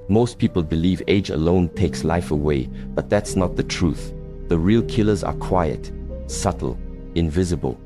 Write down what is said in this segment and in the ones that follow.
Most people believe age alone takes life away, but that's not the truth. The real killers are quiet, subtle, invisible.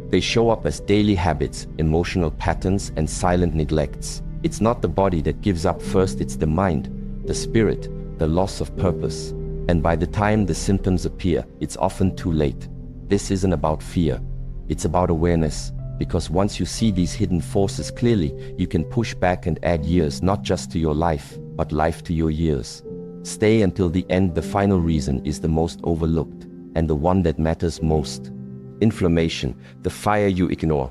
They show up as daily habits, emotional patterns, and silent neglects. It's not the body that gives up first, it's the mind, the spirit, the loss of purpose. And by the time the symptoms appear, it's often too late. This isn't about fear, it's about awareness. Because once you see these hidden forces clearly, you can push back and add years, not just to your life, but life to your years. Stay until the end. The final reason is the most overlooked, and the one that matters most. Inflammation, the fire you ignore.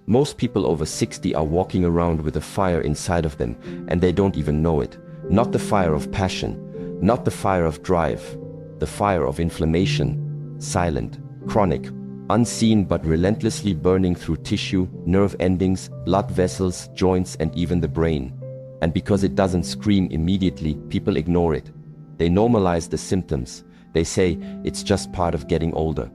Most people over 60 are walking around with a fire inside of them, and they don't even know it. Not the fire of passion, not the fire of drive, the fire of inflammation. Silent, chronic, unseen but relentlessly burning through tissue, nerve endings, blood vessels, joints, and even the brain. And because it doesn't scream immediately, people ignore it. They normalize the symptoms. They say it's just part of getting older.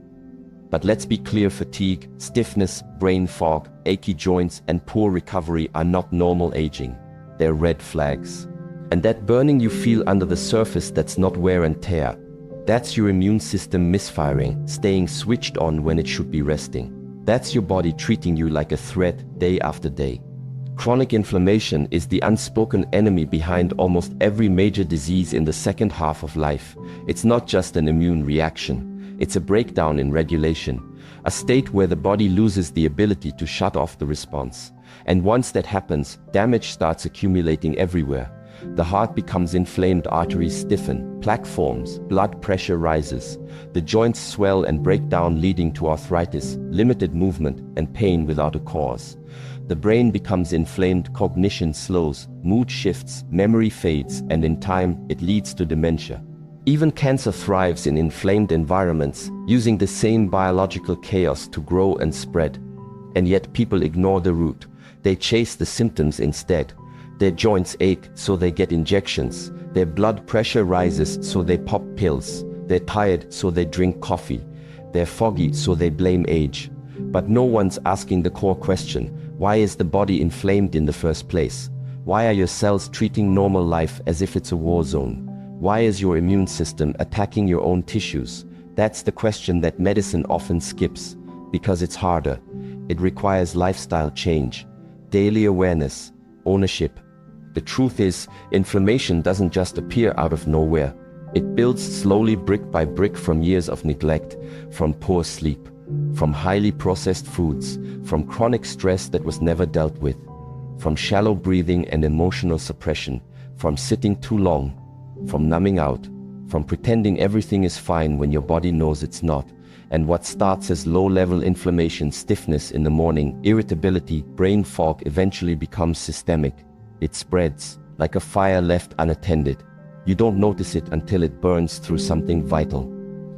But let's be clear, fatigue, stiffness, brain fog, achy joints, and poor recovery are not normal aging. They're red flags. And that burning you feel under the surface, that's not wear and tear. That's your immune system misfiring, staying switched on when it should be resting. That's your body treating you like a threat day after day. Chronic inflammation is the unspoken enemy behind almost every major disease in the second half of life. It's not just an immune reaction, it's a breakdown in regulation, a state where the body loses the ability to shut off the response. And once that happens, damage starts accumulating everywhere. The heart becomes inflamed, arteries stiffen, plaque forms, blood pressure rises. The joints swell and break down, leading to arthritis, limited movement, and pain without a cause. The brain becomes inflamed, cognition slows, mood shifts, memory fades, and in time, it leads to dementia. Even cancer thrives in inflamed environments, using the same biological chaos to grow and spread. And yet people ignore the root. They chase the symptoms instead. Their joints ache, so they get injections. Their blood pressure rises, so they pop pills. They're tired, so they drink coffee. They're foggy, so they blame age. But no one's asking the core question: why is the body inflamed in the first place? Why are your cells treating normal life as if it's a war zone? Why is your immune system attacking your own tissues? That's the question that medicine often skips, because it's harder. It requires lifestyle change, daily awareness, ownership. The truth is, inflammation doesn't just appear out of nowhere. It builds slowly, brick by brick, from years of neglect, from poor sleep, from highly processed foods, from chronic stress that was never dealt with, from shallow breathing and emotional suppression, from sitting too long, from numbing out, from pretending everything is fine when your body knows it's not. And what starts as low-level inflammation, stiffness in the morning, irritability, brain fog, eventually becomes systemic. It spreads like a fire left unattended. You don't notice it until it burns through something vital.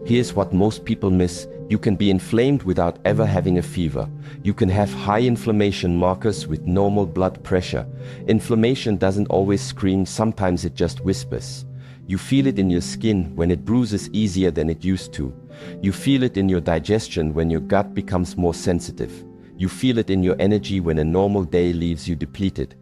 Here's what most people miss: you can be inflamed without ever having a fever. You can have high inflammation markers with normal blood pressure. Inflammation doesn't always scream, sometimes it just whispers. You feel it in your skin when it bruises easier than it used to. You feel it in your digestion when your gut becomes more sensitive. You feel it in your energy when a normal day leaves you depleted.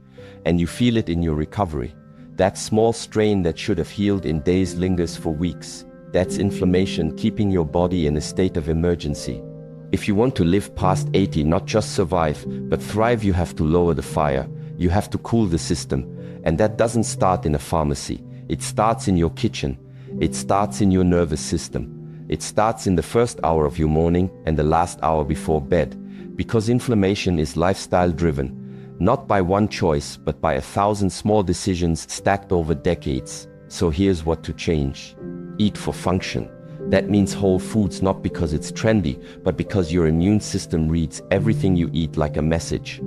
And you feel it in your recovery. That small strain that should have healed in days lingers for weeks. That's inflammation keeping your body in a state of emergency. If you want to live past 80, not just survive, but thrive, you have to lower the fire. You have to cool the system. And that doesn't start in a pharmacy. It starts in your kitchen. It starts in your nervous system. It starts in the first hour of your morning and the last hour before bed. Because inflammation is lifestyle driven. Not by one choice, but by 1,000 small decisions stacked over decades. So here's what to change. Eat for function. That means whole foods, not because it's trendy, but because your immune system reads everything you eat like a message.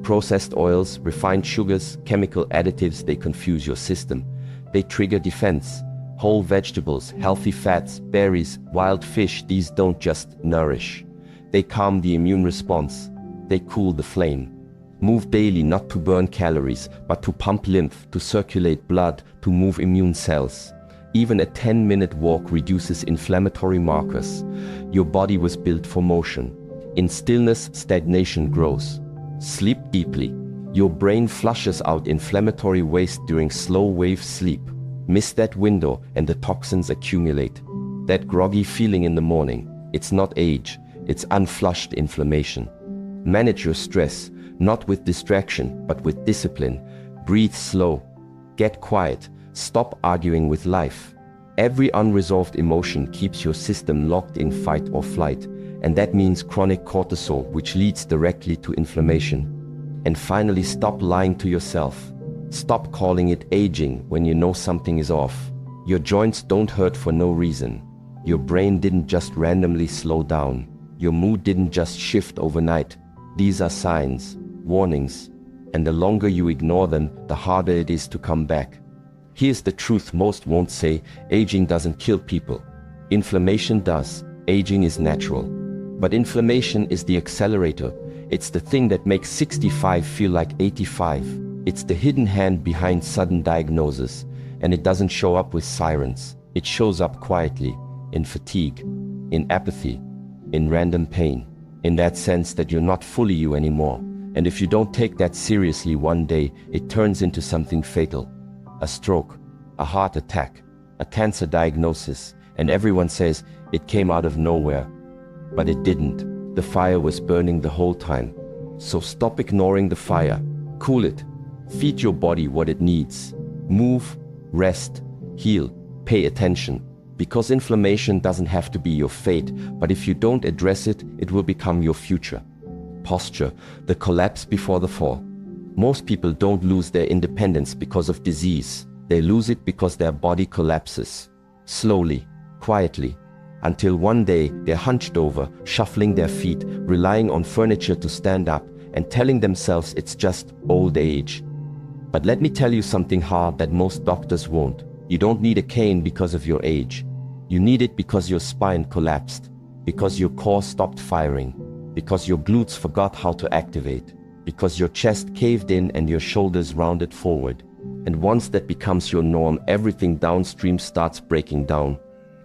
Processed oils, refined sugars, chemical additives, they confuse your system. They trigger defense. Whole vegetables, healthy fats, berries, wild fish, these don't just nourish. They calm the immune response. They cool the flame. Move daily, not to burn calories, but to pump lymph, to circulate blood, to move immune cells. Even a 10-minute walk reduces inflammatory markers. Your body was built for motion. In stillness, stagnation grows. Sleep deeply. Your brain flushes out inflammatory waste during slow-wave sleep. Miss that window and the toxins accumulate. That groggy feeling in the morning, it's not age, it's unflushed inflammation. Manage your stress, not with distraction, but with discipline. Breathe slow. Get quiet. Stop arguing with life. Every unresolved emotion keeps your system locked in fight or flight, and that means chronic cortisol, which leads directly to inflammation. And finally, stop lying to yourself. Stop calling it aging when you know something is off. Your joints don't hurt for no reason. Your brain didn't just randomly slow down. Your mood didn't just shift overnight. These are signs, warnings, and the longer you ignore them, the harder it is to come back. Here's the truth most won't say: aging doesn't kill people. Inflammation does. Aging is natural. But inflammation is the accelerator. It's the thing that makes 65 feel like 85. It's the hidden hand behind sudden diagnosis, and it doesn't show up with sirens. It shows up quietly, in fatigue, in apathy, in random pain, in that sense that you're not fully you anymore. And if you don't take that seriously, one day it turns into something fatal. A stroke, a heart attack, a cancer diagnosis, and everyone says it came out of nowhere. But it didn't. The fire was burning the whole time. So stop ignoring the fire. Cool it. Feed your body what it needs. Move, rest, heal, pay attention. Because inflammation doesn't have to be your fate, but if you don't address it, it will become your future. Posture, the collapse before the fall. Most people don't lose their independence because of disease. They lose it because their body collapses. Slowly, quietly, until one day they're hunched over, shuffling their feet, relying on furniture to stand up, and telling themselves it's just old age. But let me tell you something hard that most doctors won't. You don't need a cane because of your age. You need it because your spine collapsed, because your core stopped firing, because your glutes forgot how to activate, because your chest caved in and your shoulders rounded forward. And once that becomes your norm, everything downstream starts breaking down.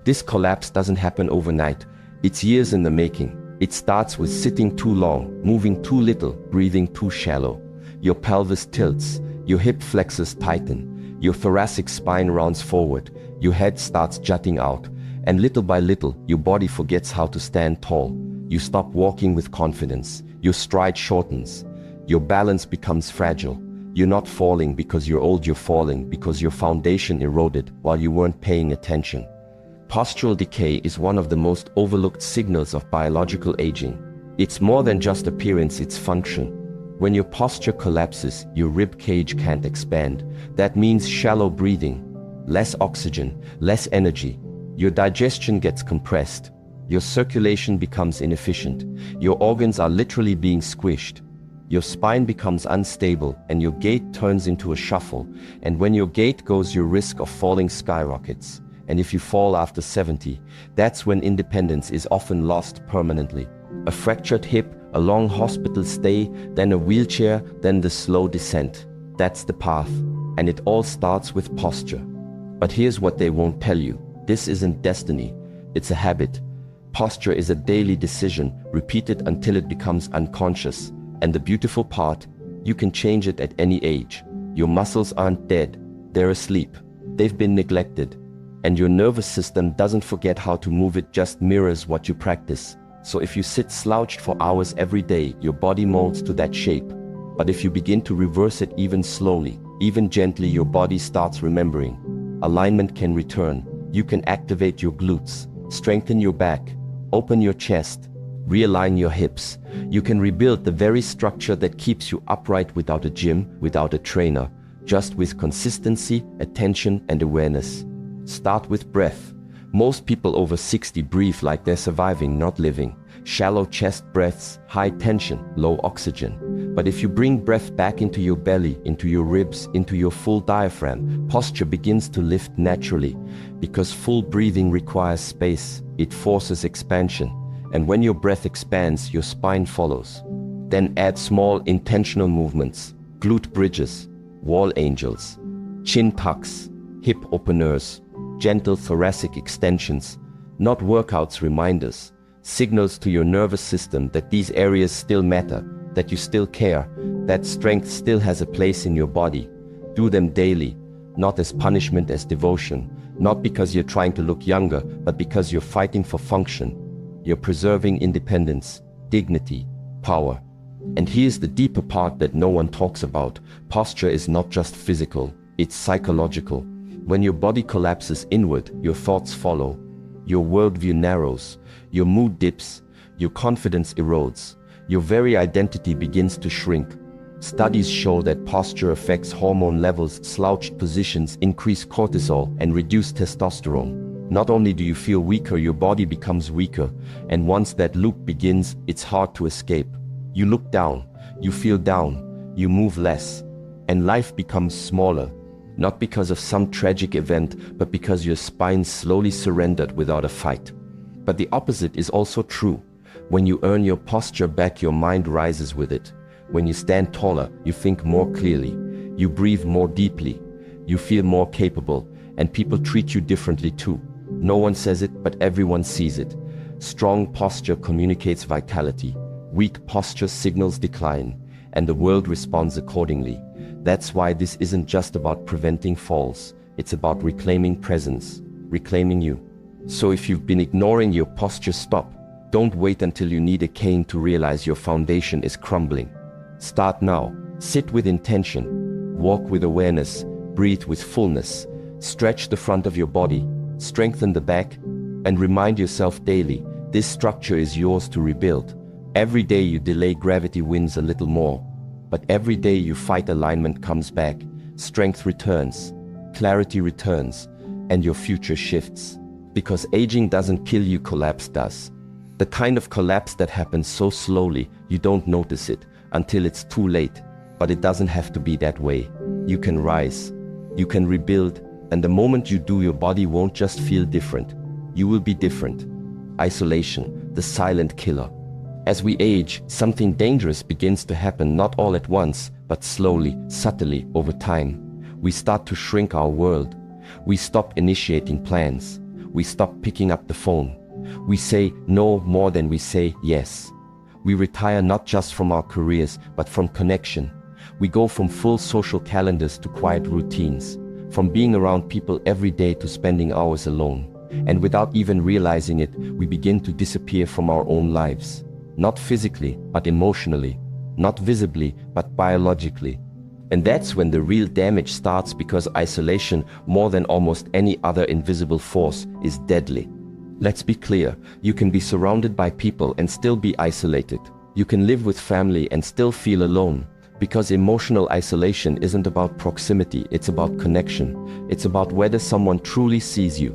This collapse doesn't happen overnight. It's years in the making. It starts with sitting too long, moving too little, breathing too shallow. Your pelvis tilts, your hip flexors tighten, your thoracic spine rounds forward, your head starts jutting out, and little by little, your body forgets how to stand tall. You stop walking with confidence. Your stride shortens. Your balance becomes fragile. You're not falling because you're old, you're falling because your foundation eroded while you weren't paying attention. Postural decay is one of the most overlooked signals of biological aging. It's more than just appearance, it's function. When your posture collapses, your rib cage can't expand. That means shallow breathing, less oxygen, less energy. Your digestion gets compressed. Your circulation becomes inefficient. Your organs are literally being squished. Your spine becomes unstable and your gait turns into a shuffle. And when your gait goes, your risk of falling skyrockets. And if you fall after 70, that's when independence is often lost permanently. A fractured hip, a long hospital stay, then a wheelchair, then the slow descent. That's the path. And it all starts with posture. But here's what they won't tell you. This isn't destiny. It's a habit. Posture is a daily decision, repeated until it becomes unconscious. And the beautiful part, you can change it at any age. Your muscles aren't dead. They're asleep. They've been neglected. And your nervous system doesn't forget how to move, it just mirrors what you practice. So if you sit slouched for hours every day, your body molds to that shape. But if you begin to reverse it even slowly, even gently, your body starts remembering. Alignment can return. You can activate your glutes, strengthen your back, open your chest, realign your hips. You can rebuild the very structure that keeps you upright without a gym, without a trainer, just with consistency, attention, and awareness. Start with breath. Most people over 60 breathe like they're surviving, not living. Shallow chest breaths, high tension, low oxygen. But if you bring breath back into your belly, into your ribs, into your full diaphragm, posture begins to lift naturally. Because full breathing requires space. It forces expansion. And when your breath expands, your spine follows. Then add small intentional movements. Glute bridges, wall angels, chin tucks, hip openers, gentle thoracic extensions, not workouts, reminders, signals to your nervous system that these areas still matter, that you still care, that strength still has a place in your body. Do them daily, not as punishment, as devotion, not because you're trying to look younger, but because you're fighting for function. You're preserving independence, dignity, power. And here's the deeper part that no one talks about. Posture is not just physical, it's psychological. When your body collapses inward, your thoughts follow. Your worldview narrows, your mood dips, your confidence erodes, your very identity begins to shrink. Studies show that posture affects hormone levels. Slouched positions increase cortisol and reduce testosterone. Not only do you feel weaker, your body becomes weaker, and once that loop begins, it's hard to escape. You look down, you feel down, you move less, and life becomes smaller. Not because of some tragic event, but because your spine slowly surrendered without a fight. But the opposite is also true. When you earn your posture back, your mind rises with it. When you stand taller, you think more clearly, you breathe more deeply, you feel more capable, and people treat you differently too. No one says it, but everyone sees it. Strong posture communicates vitality. Weak posture signals decline, and the world responds accordingly. That's why this isn't just about preventing falls. It's about reclaiming presence, reclaiming you. So if you've been ignoring your posture, stop. Don't wait until you need a cane to realize your foundation is crumbling. Start now. Sit with intention. Walk with awareness. Breathe with fullness. Stretch the front of your body. Strengthen the back. And remind yourself daily, this structure is yours to rebuild. Every day you delay, gravity wins a little more. But every day you fight, alignment comes back. Strength returns. Clarity returns. And your future shifts. Because aging doesn't kill you, collapse does. The kind of collapse that happens so slowly, you don't notice it until it's too late. But it doesn't have to be that way. You can rise. You can rebuild. And the moment you do, your body won't just feel different. You will be different. Isolation, the silent killer. As we age, something dangerous begins to happen, not all at once, but slowly, subtly, over time. We start to shrink our world. We stop initiating plans. We stop picking up the phone. We say no more than we say yes. We retire not just from our careers, but from connection. We go from full social calendars to quiet routines, from being around people every day to spending hours alone. And without even realizing it, we begin to disappear from our own lives. Not physically, but emotionally. Not visibly, but biologically. And that's when the real damage starts, because isolation, more than almost any other invisible force, is deadly. Let's be clear, you can be surrounded by people and still be isolated. You can live with family and still feel alone. Because emotional isolation isn't about proximity, it's about connection. It's about whether someone truly sees you,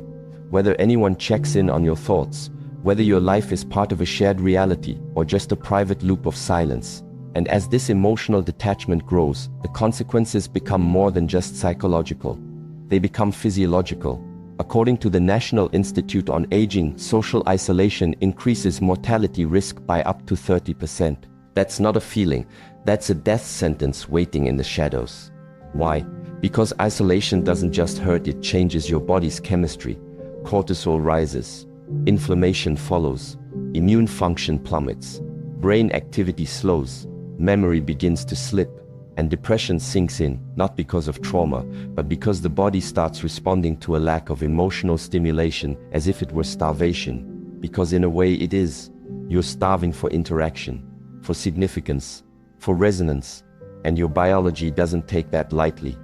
whether anyone checks in on your thoughts, whether your life is part of a shared reality or just a private loop of silence. And as this emotional detachment grows, the consequences become more than just psychological. They become physiological. According to the National Institute on Aging, social isolation increases mortality risk by up to 30%. That's not a feeling, that's a death sentence waiting in the shadows. Why? Because isolation doesn't just hurt, it changes your body's chemistry. Cortisol rises. Inflammation follows, immune function plummets, brain activity slows, memory begins to slip, and depression sinks in, not because of trauma, but because the body starts responding to a lack of emotional stimulation as if it were starvation. Because in a way it is. You're starving for interaction, for significance, for resonance, and your biology doesn't take that lightly.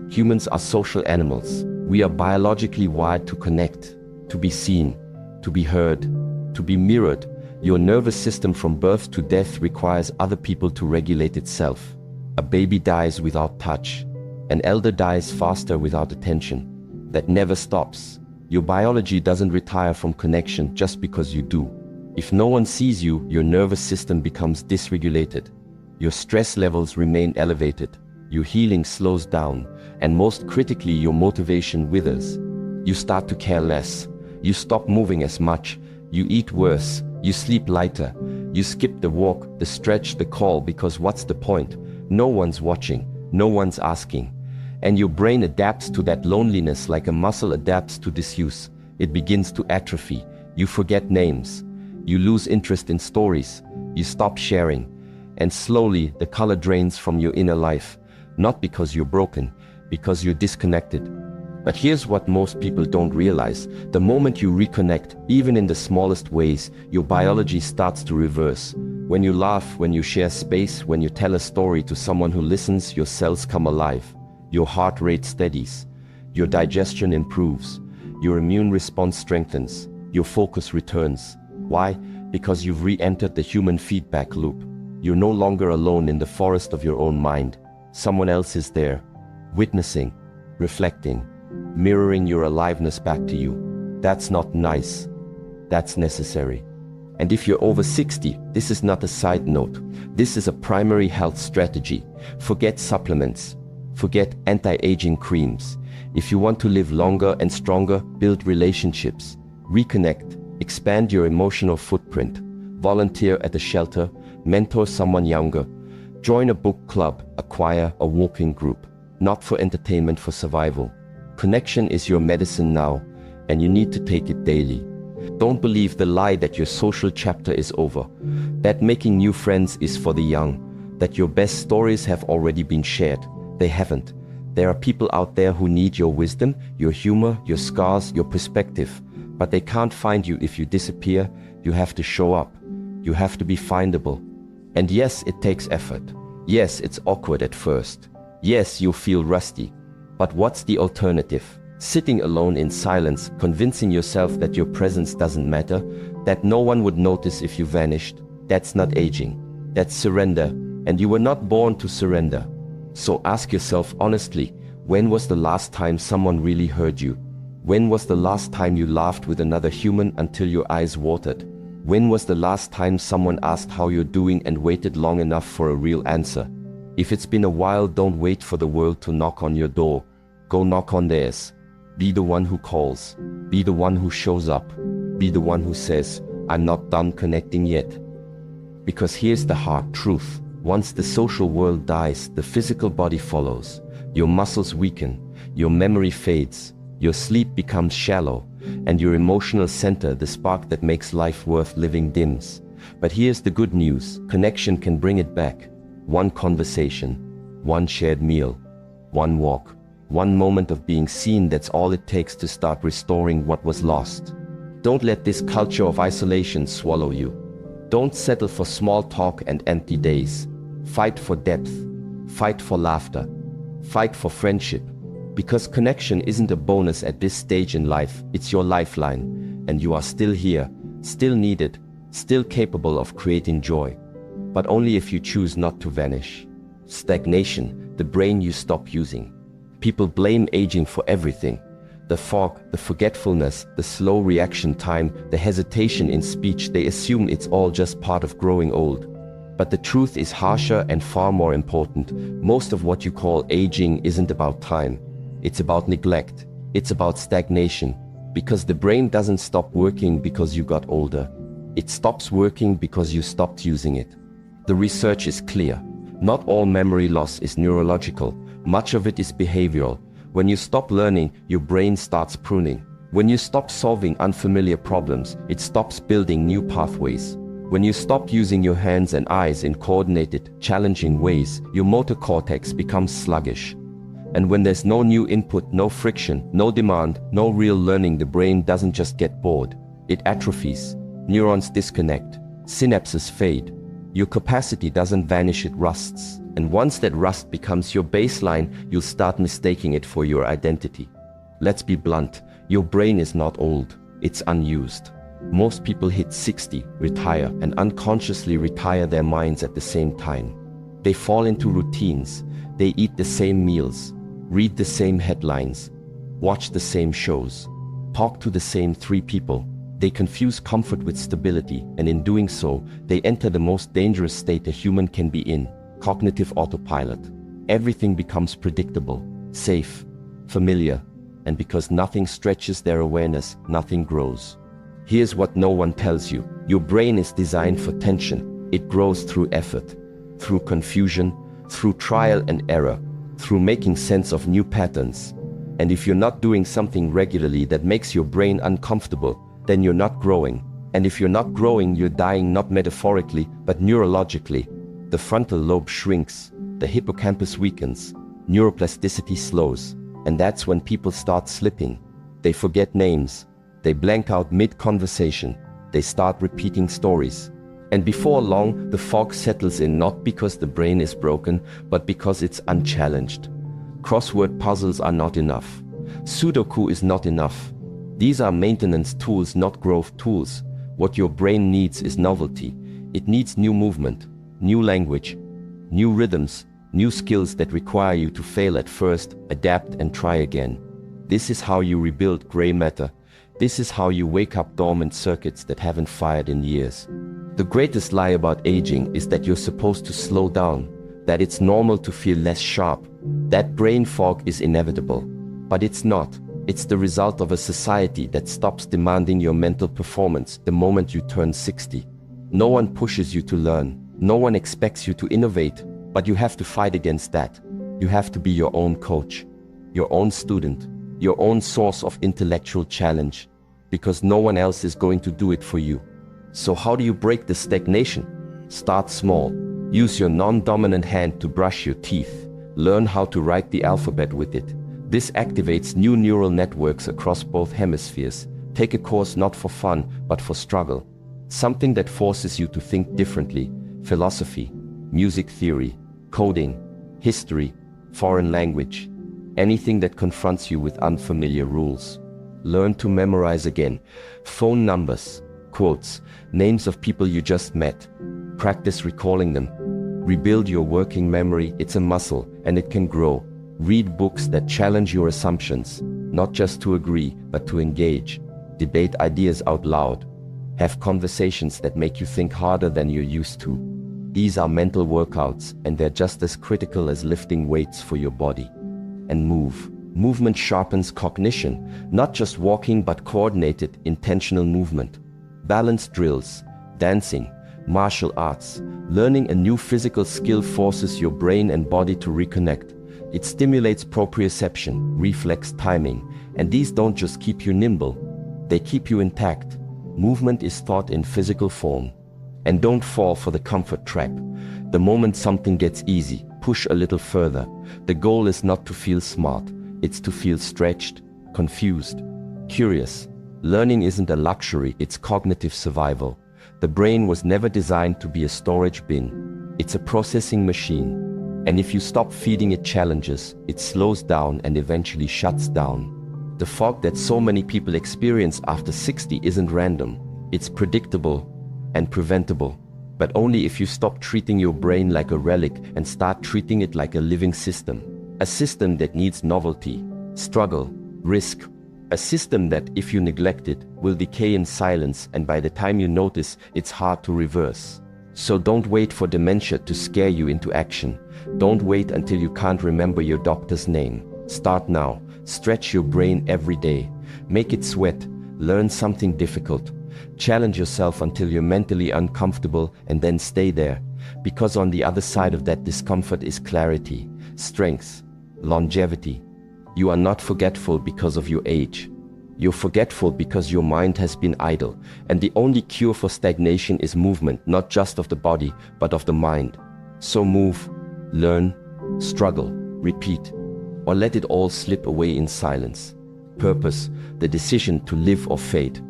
Humans are social animals. We are biologically wired to connect, to be seen, to be heard, to be mirrored. Your nervous system from birth to death requires other people to regulate itself. A baby dies without touch. An elder dies faster without attention. That never stops. Your biology doesn't retire from connection just because you do. If no one sees you, your nervous system becomes dysregulated. Your stress levels remain elevated. Your healing slows down. And most critically, your motivation withers. You start to care less. You stop moving as much. You eat worse. You sleep lighter. You skip the walk, the stretch, the call, because what's the point? No one's watching. No one's asking. And your brain adapts to that loneliness like a muscle adapts to disuse. It begins to atrophy. You forget names. You lose interest in stories. You stop sharing. And slowly, the color drains from your inner life, not because you're broken, because you're disconnected. But here's what most people don't realize. The moment you reconnect, even in the smallest ways, your biology starts to reverse. When you laugh, when you share space, when you tell a story to someone who listens, your cells come alive. Your heart rate steadies. Your digestion improves. Your immune response strengthens. Your focus returns. Why? Because you've re-entered the human feedback loop. You're no longer alone in the forest of your own mind. Someone else is there, witnessing, reflecting, mirroring your aliveness back to you. That's not nice. That's necessary. And if you're over 60, this is not a side note. This is a primary health strategy. Forget supplements. Forget anti-aging creams. If you want to live longer and stronger, build relationships. Reconnect. Expand your emotional footprint. Volunteer at a shelter. Mentor someone younger. Join a book club, a choir, a walking group. Not for entertainment, for survival. Connection is your medicine now, and you need to take it daily. Don't believe the lie that your social chapter is over, that making new friends is for the young, that your best stories have already been shared. They haven't. There are people out there who need your wisdom, your humor, your scars, your perspective, but they can't find you if you disappear. You have to show up. You have to be findable. And yes, it takes effort. Yes, it's awkward at first. Yes, you feel rusty. But what's the alternative? Sitting alone in silence, convincing yourself that your presence doesn't matter, that no one would notice if you vanished. That's not aging. That's surrender. And you were not born to surrender. So ask yourself honestly, when was the last time someone really heard you? When was the last time you laughed with another human until your eyes watered? When was the last time someone asked how you're doing and waited long enough for a real answer? If it's been a while, don't wait for the world to knock on your door. Go knock on theirs. Be the one who calls. Be the one who shows up. Be the one who says, I'm not done connecting yet. Because here's the hard truth. Once the social world dies, the physical body follows. Your muscles weaken. Your memory fades. Your sleep becomes shallow. And your emotional center, the spark that makes life worth living, dims. But here's the good news. Connection can bring it back. One conversation. One shared meal. One walk. One moment of being seen, that's all it takes to start restoring what was lost. Don't let this culture of isolation swallow you. Don't settle for small talk and empty days. Fight for depth. Fight for laughter. Fight for friendship. Because connection isn't a bonus at this stage in life, it's your lifeline. And you are still here, still needed, still capable of creating joy. But only if you choose not to vanish. Stagnation, the brain you stop using. People blame aging for everything. The fog, the forgetfulness, the slow reaction time, the hesitation in speech. They assume it's all just part of growing old. But the truth is harsher and far more important. Most of what you call aging isn't about time. It's about neglect. It's about stagnation. Because the brain doesn't stop working because you got older. It stops working because you stopped using it. The research is clear. Not all memory loss is neurological. Much of it is behavioral. When you stop learning, your brain starts pruning. When you stop solving unfamiliar problems, it stops building new pathways. When you stop using your hands and eyes in coordinated, challenging ways, your motor cortex becomes sluggish. And when there's no new input, no friction, no demand, no real learning, the brain doesn't just get bored. It atrophies. Neurons disconnect. Synapses fade. Your capacity doesn't vanish, it rusts. And once that rust becomes your baseline, you'll start mistaking it for your identity. Let's be blunt. Your brain is not old. It's unused. Most people hit 60, retire, and unconsciously retire their minds at the same time. They fall into routines. They eat the same meals, read the same headlines, watch the same shows, talk to the same 3 people. They confuse comfort with stability, and in doing so, they enter the most dangerous state a human can be in, cognitive autopilot. Everything becomes predictable, safe, familiar, and because nothing stretches their awareness, nothing grows. Here's what no one tells you. Your brain is designed for tension. It grows through effort, through confusion, through trial and error, through making sense of new patterns. And if you're not doing something regularly that makes your brain uncomfortable, then you're not growing. And if you're not growing, you're dying, not metaphorically, but neurologically. The frontal lobe shrinks, the hippocampus weakens, neuroplasticity slows, and that's when people start slipping. They forget names, they blank out mid-conversation, they start repeating stories. And before long, the fog settles in, not because the brain is broken, but because it's unchallenged. Crossword puzzles are not enough. Sudoku is not enough. These are maintenance tools, not growth tools. What your brain needs is novelty. It needs new movement, new language, new rhythms, new skills that require you to fail at first, adapt and try again. This is how you rebuild gray matter. This is how you wake up dormant circuits that haven't fired in years. The greatest lie about aging is that you're supposed to slow down, that it's normal to feel less sharp, that brain fog is inevitable. But it's not. It's the result of a society that stops demanding your mental performance the moment you turn 60. No one pushes you to learn. No one expects you to innovate, but you have to fight against that. You have to be your own coach, your own student, your own source of intellectual challenge, because no one else is going to do it for you. So how do you break the stagnation? Start small. Use your non-dominant hand to brush your teeth. Learn how to write the alphabet with it. This activates new neural networks across both hemispheres. Take a course not for fun, but for struggle. Something that forces you to think differently. Philosophy, music theory, coding, history, foreign language. Anything that confronts you with unfamiliar rules. Learn to memorize again. Phone numbers, quotes, names of people you just met. Practice recalling them. Rebuild your working memory. It's a muscle, and it can grow. Read books that challenge your assumptions, not just to agree, but to engage. Debate ideas out loud. Have conversations that make you think harder than you're used to. These are mental workouts, and they're just as critical as lifting weights for your body. And move. Movement sharpens cognition, not just walking, but coordinated, intentional movement. Balance drills, dancing, martial arts. Learning a new physical skill forces your brain and body to reconnect. It stimulates proprioception, reflex timing, and these don't just keep you nimble, they keep you intact. Movement is thought in physical form. And don't fall for the comfort trap. The moment something gets easy, push a little further. The goal is not to feel smart, it's to feel stretched, confused, curious. Learning isn't a luxury, it's cognitive survival. The brain was never designed to be a storage bin. It's a processing machine. And if you stop feeding it challenges, it slows down and eventually shuts down. The fog that so many people experience after 60 isn't random. It's predictable and preventable. But only if you stop treating your brain like a relic and start treating it like a living system. A system that needs novelty, struggle, risk. A system that, if you neglect it, will decay in silence, and by the time you notice, it's hard to reverse. So don't wait for dementia to scare you into action. Don't wait until you can't remember your doctor's name. Start now. Stretch your brain every day. Make it sweat. Learn something difficult. Challenge yourself until you're mentally uncomfortable, and then stay there. Because on the other side of that discomfort is clarity, strength, longevity. You are not forgetful because of your age. You're forgetful because your mind has been idle, and the only cure for stagnation is movement, not just of the body, but of the mind. So move, learn, struggle, repeat, or let it all slip away in silence. Purpose, the decision to live or fade.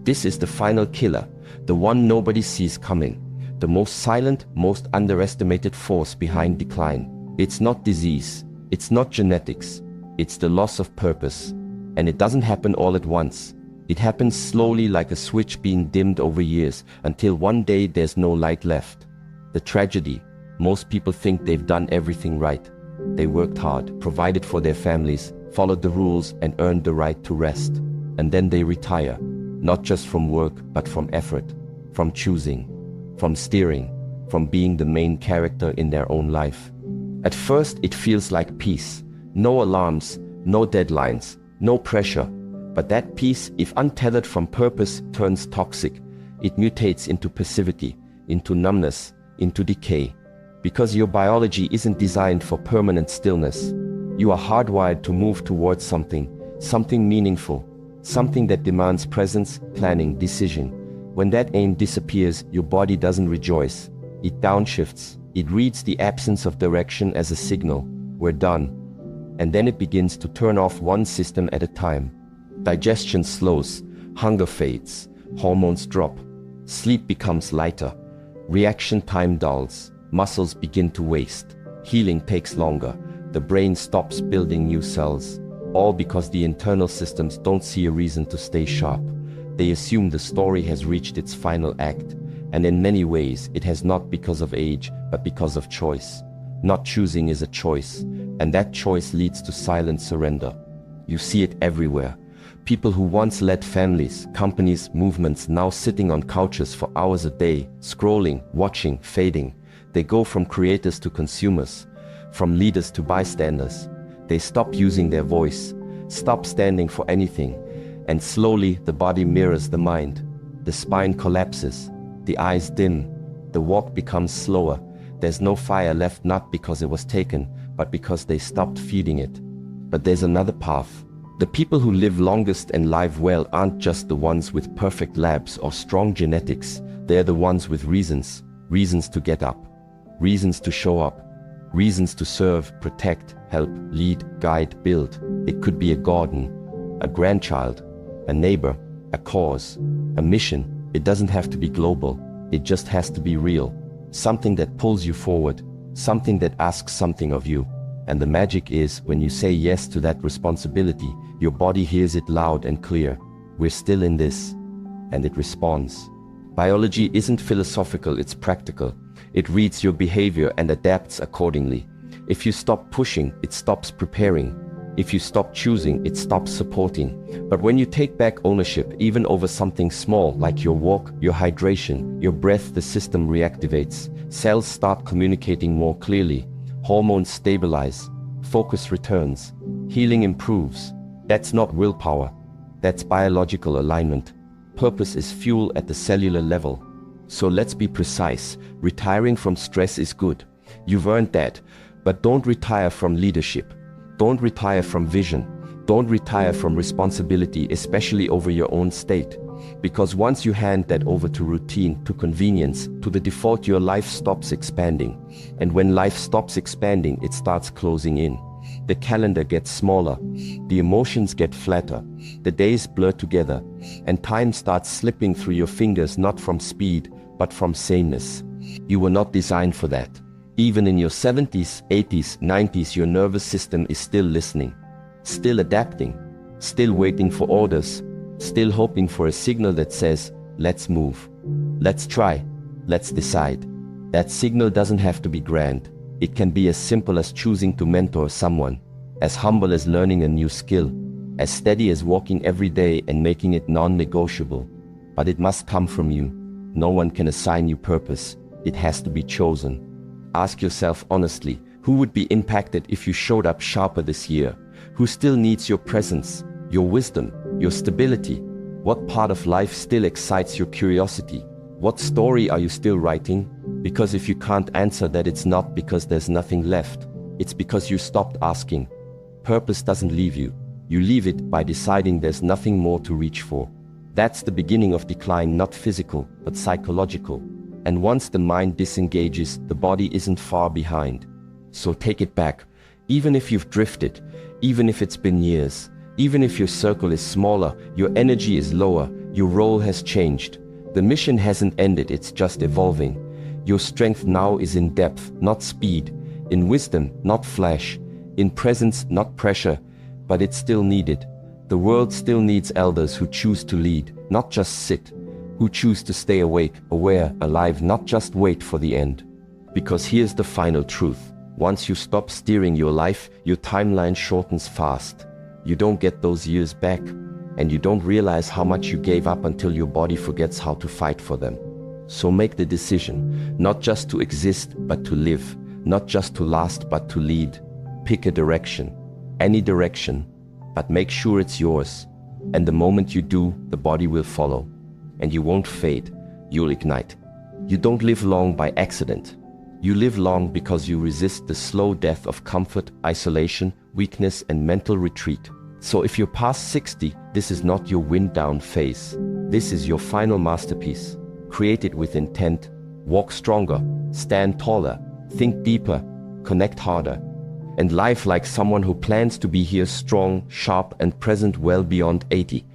This is the final killer, the one nobody sees coming, the most silent, most underestimated force behind decline. It's not disease, it's not genetics, it's the loss of purpose. And it doesn't happen all at once. It happens slowly, like a switch being dimmed over years, until one day there's no light left. The tragedy, most people think they've done everything right. They worked hard, provided for their families, followed the rules, and earned the right to rest. And then they retire, not just from work, but from effort, from choosing, from steering, from being the main character in their own life. At first it feels like peace. No alarms, no deadlines, no pressure. But that peace, if untethered from purpose, turns toxic. It mutates into passivity, into numbness, into decay. Because your biology isn't designed for permanent stillness. You are hardwired to move towards something meaningful, something that demands presence, planning, decision. When that aim disappears, your body doesn't rejoice. It downshifts, It reads the absence of direction as a signal, we're done. And then it begins to turn off one system at a time. Digestion slows, hunger fades, hormones drop, sleep becomes lighter, reaction time dulls, muscles begin to waste, healing takes longer, the brain stops building new cells, all because the internal systems don't see a reason to stay sharp. They assume the story has reached its final act, and in many ways it has not because of age, but because of choice. Not choosing is a choice, and that choice leads to silent surrender. You see it everywhere. People who once led families, companies, movements, now sitting on couches for hours a day, scrolling, watching, fading. They go from creators to consumers, from leaders to bystanders. They stop using their voice, stop standing for anything, and slowly the body mirrors the mind. The spine collapses, the eyes dim, the walk becomes slower. There's no fire left, not because it was taken, but because they stopped feeding it. But there's another path. The people who live longest and live well aren't just the ones with perfect labs or strong genetics. They're the ones with reasons. Reasons to get up. Reasons to show up. Reasons to serve, protect, help, lead, guide, build. It could be a garden, a grandchild, a neighbor, a cause, a mission. It doesn't have to be global. It just has to be real. Something that pulls you forward. Something that asks something of you. And the magic is, when you say yes to that responsibility, your body hears it loud and clear. We're still in this. And it responds. Biology isn't philosophical, it's practical. It reads your behavior and adapts accordingly. If you stop pushing, it stops preparing. If you stop choosing, it stops supporting. But when you take back ownership, even over something small, like your walk, your hydration, your breath, the system reactivates. Cells start communicating more clearly. Hormones stabilize. Focus returns. Healing improves. That's not willpower. That's biological alignment. Purpose is fuel at the cellular level. So let's be precise. Retiring from stress is good. You've earned that. But don't retire from leadership. Don't retire from vision. Don't retire from responsibility, especially over your own state. Because once you hand that over to routine, to convenience, to the default, your life stops expanding. And when life stops expanding, it starts closing in. The calendar gets smaller. The emotions get flatter. The days blur together. And time starts slipping through your fingers, not from speed, but from sameness. You were not designed for that. Even in your 70s, 80s, 90s, your nervous system is still listening, still adapting, still waiting for orders, still hoping for a signal that says, let's move, let's try, let's decide. That signal doesn't have to be grand. It can be as simple as choosing to mentor someone, as humble as learning a new skill, as steady as walking every day and making it non-negotiable. But it must come from you. No one can assign you purpose. It has to be chosen. Ask yourself honestly, who would be impacted if you showed up sharper this year? Who still needs your presence, your wisdom, your stability? What part of life still excites your curiosity? What story are you still writing? Because if you can't answer that, it's not because there's nothing left. It's because you stopped asking. Purpose doesn't leave you. You leave it by deciding there's nothing more to reach for. That's the beginning of decline, not physical, but psychological. And once the mind disengages, the body isn't far behind. So take it back. Even if you've drifted, even if it's been years, even if your circle is smaller, your energy is lower, your role has changed. The mission hasn't ended, it's just evolving. Your strength now is in depth, not speed, in wisdom, not flash, in presence, not pressure, but it's still needed. The world still needs elders who choose to lead, not just sit. Who choose to stay awake, aware, alive, not just wait for the end. Because here's the final truth. Once you stop steering your life, your timeline shortens fast. You don't get those years back, and you don't realize how much you gave up until your body forgets how to fight for them. So make the decision, not just to exist, but to live. Not just to last, but to lead. Pick a direction, any direction, but make sure it's yours. And the moment you do, the body will follow. And you won't fade, you'll ignite. You don't live long by accident. You live long because you resist the slow death of comfort, isolation, weakness, and mental retreat. So if you're past 60, this is not your wind down phase. This is your final masterpiece. Create it with intent. Walk stronger, stand taller, think deeper, connect harder, and life like someone who plans to be here strong, sharp, and present well beyond 80.